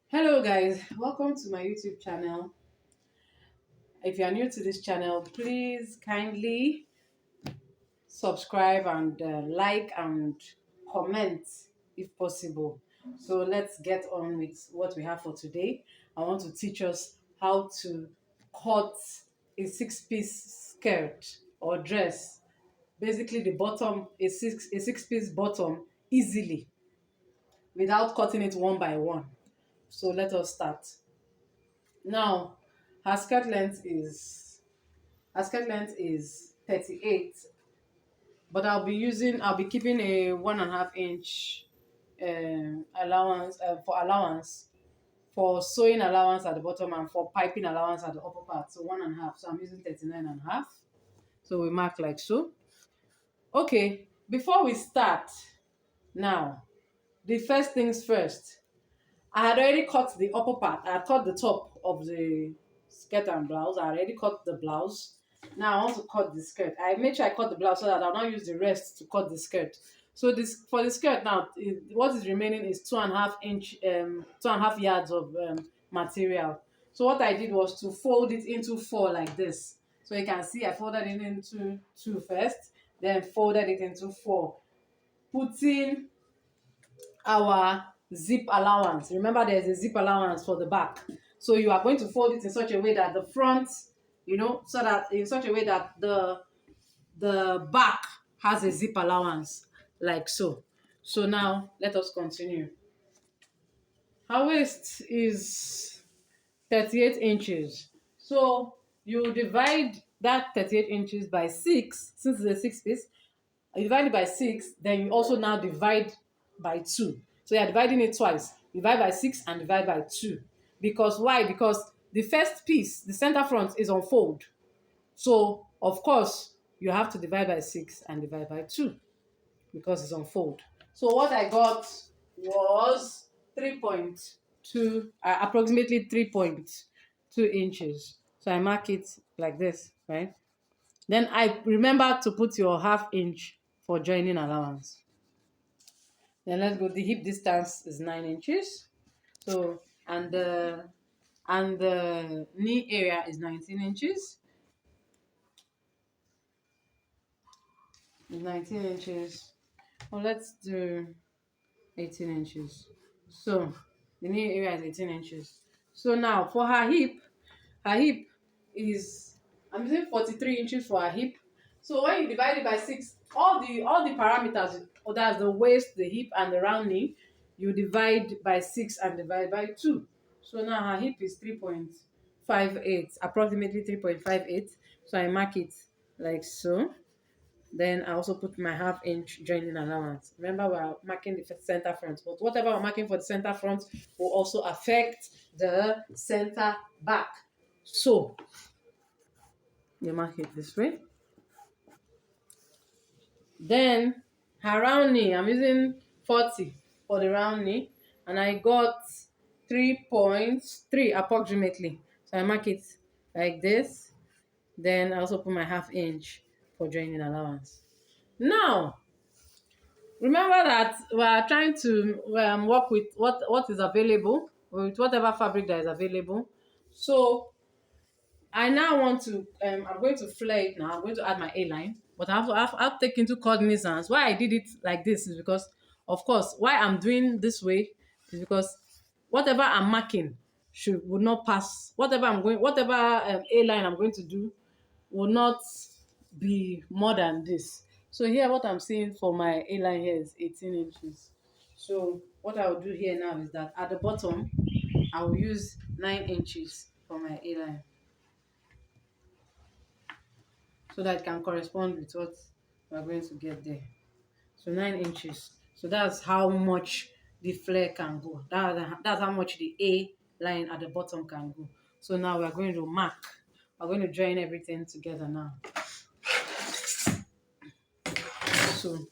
Hello guys, welcome to my YouTube channel. If you are new to this channel, please kindly subscribe and like and comment if possible. So let's get on with what we have for today. I want to teach us how to cut a six-piece skirt or dress. Basically the bottom, a six-piece bottom easily without cutting it one by one. So let us start. Now, her skirt length is her skirt length is 38, but I'll be keeping a 1.5 inch allowance for allowance for sewing allowance at the bottom and for piping allowance at the upper part. So 1.5. So I'm using 39.5. So we mark like so. Okay, before we start, now the first things first. I had already cut the upper part. I had cut the top of the skirt and blouse. I already cut the blouse. Now I want to cut the skirt. I made sure I cut the blouse so that I'll not use the rest to cut the skirt. So this for the skirt now, what is remaining is 2.5 inch, 2.5 yards of material. So what I did was to fold it into four like this. So you can see I folded it into two first, then folded it into four, putting our zip allowance. Remember, there's a zip allowance for the back. So you are going to fold it in such a way that the front, so that in such a way that the back has a zip allowance, like so. So now let us continue. Her waist is 38 inches. So you divide that 38 inches by 6, since it's a 6 piece. You divide it by 6, then you also now divide by 2. So you're dividing it twice. Divide by 6 and divide by 2. Because why? Because the first piece, the center front, is on fold. So of course you have to divide by 6 and divide by 2 because it's on fold. So what I got was 3.2, approximately 3.2 inches. So I mark it like this, right? Then I remember to put your 1/2 inch for joining allowance. Then let's go. The hip distance is 9 inches. So and the knee area is 19 inches. 19 inches. Well, let's do 18 inches. So the knee area is 18 inches. So now for her hip is, I'm using 43 inches for her hip. So when you divide it by 6, all the parameters, that's the waist, the hip, and the round knee, you divide by 6 and divide by 2. So now her hip is 3.58, approximately 3.58. So I mark it like so. Then I also put my 1/2 inch joining allowance. Remember, we're marking the center front, but whatever we're marking for the center front will also affect the center back. So you mark it this way. Then her round knee, I'm using 40 for the round knee, and I got 3.3 approximately. So I mark it like this. Then I also put my 1/2 inch for joining allowance. Now, remember that we are trying to work with what is available, with whatever fabric that is available. So I now want to, I'm going to flare it now. I'm going to add my A-line, but I have to take into cognizance why I did it like this is because, of course, why I'm doing this way is because whatever I'm marking would not pass. Whatever A-line I'm going to do will not be more than this. So here, what I'm seeing for my A-line here is 18 inches. So what I will do here now is that at the bottom, I will use 9 inches for my A-line, so that it can correspond with what we're going to get there. So 9 inches. So that's how much the flare can go. That's how much the A line at the bottom can go. So now we're going to mark. We're going to join everything together now. So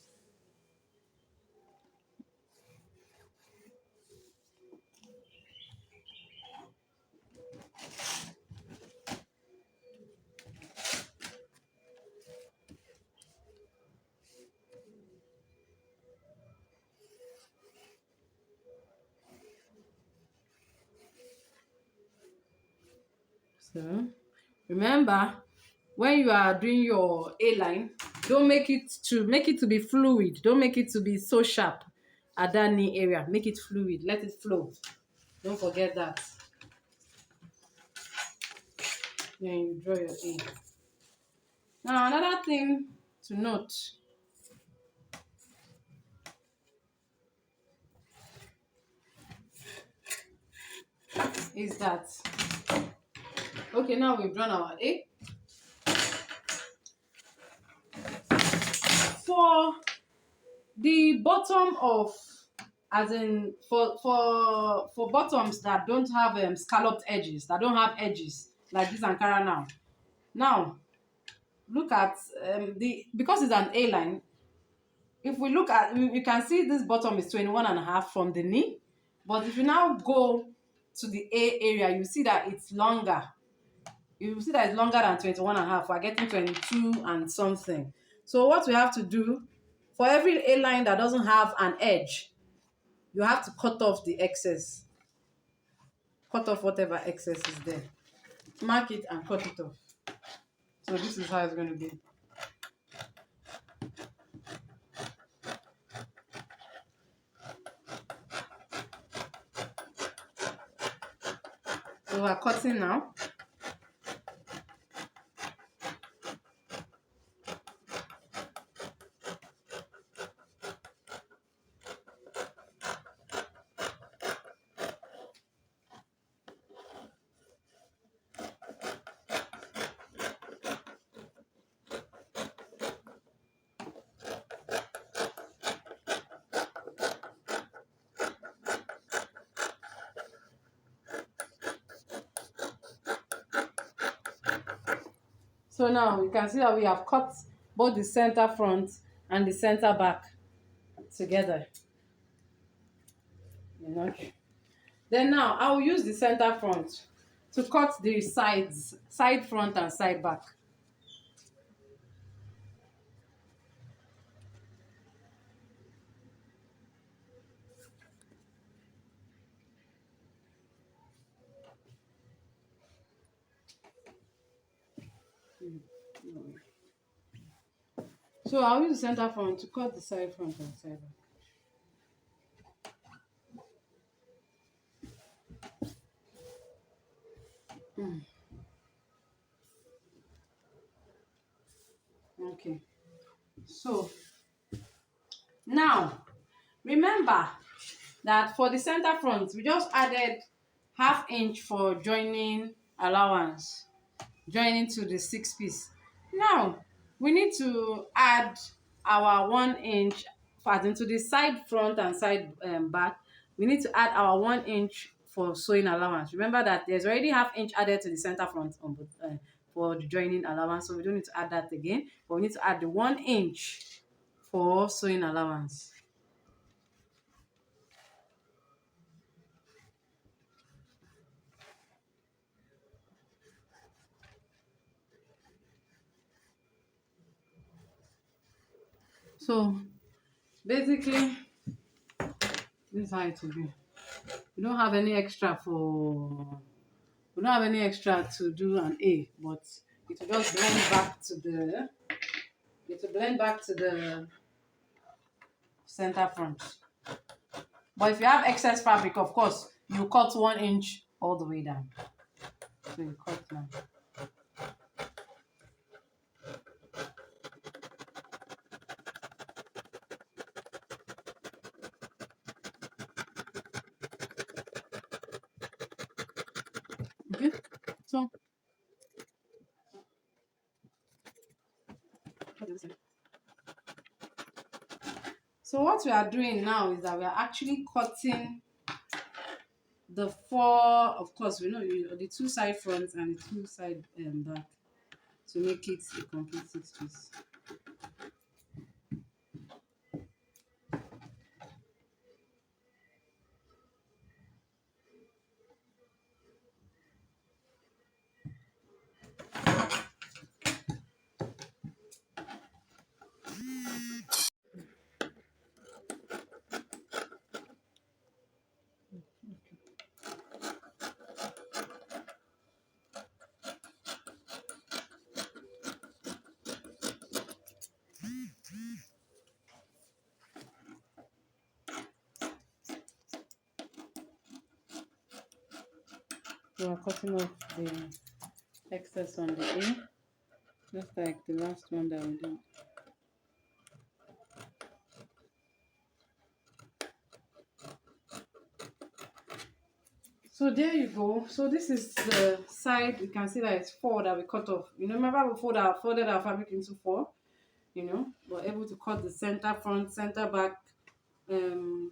So remember, when you are doing your A line, don't make it to be fluid. Don't make it to be so sharp at that knee area. Make it fluid. Let it flow. Don't forget that. Then you draw your A. Now another thing to note is that, okay, now we've drawn our A. For the bottom of, as in for bottoms that don't have scalloped edges, that don't have edges like this Ankara now. Now look at the, because it's an A line. If we look at, you can see this bottom is 21.5 from the knee, but if you now go to the A area, you see that it's longer. You see that it's longer than 21.5. We're getting 22 and something. So what we have to do, for every A line that doesn't have an edge, you have to cut off the excess. Cut off whatever excess is there. Mark it and cut it off. So this is how it's going to be. So we're cutting now. So now you can see that we have cut both the center front and the center back together. You know. Then now I will use the center front to cut the sides, side front and side back. So I'll use the center front to cut the side front and side back. Okay. So now remember that for the center front, we just added ½ inch for joining allowance, joining to the 6 piece. Now we need to add our 1 inch into the side front and side back. We need to add our 1 inch for sewing allowance. Remember that there's already ½ inch added to the center front on for the joining allowance, so we don't need to add that again, but we need to add the 1 inch for sewing allowance. So basically, this is how it will be. We don't have any extra for, we don't have any extra to do an A, but it will just blend back to the, it will blend back to the center front. But if you have excess fabric, of course, you cut 1 inch all the way down. So you cut now. Okay, so what we are doing now is that we are actually cutting the 4, of course, we know the 2 side fronts and the 2 side back to make it a complete 6 piece. So we're cutting off the excess on the A, just like the last one that we did. So there you go. So this is the side. You can see that it's four that we cut off. You know, remember before that I folded our fabric into four. You know, we're able to cut the center front, center back, on,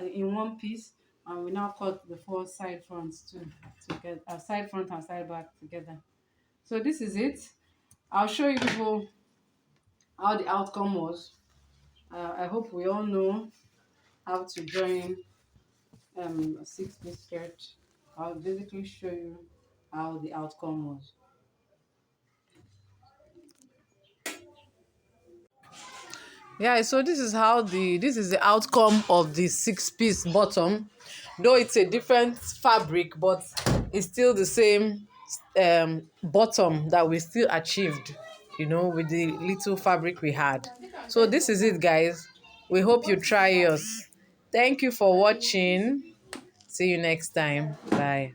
in one piece, and we now cut the four side fronts too together, side front and side back together. So this is it. I'll show you people how the outcome was. I hope we all know how to join a six-piece skirt. I'll basically show you how the outcome was. Yeah, so this is the outcome of the six-piece bottom. Though it's a different fabric, but it's still the same bottom that we still achieved, you know, with the little fabric we had. So this is it, guys. We hope you try yours. Thank you for watching. See you next time. Bye.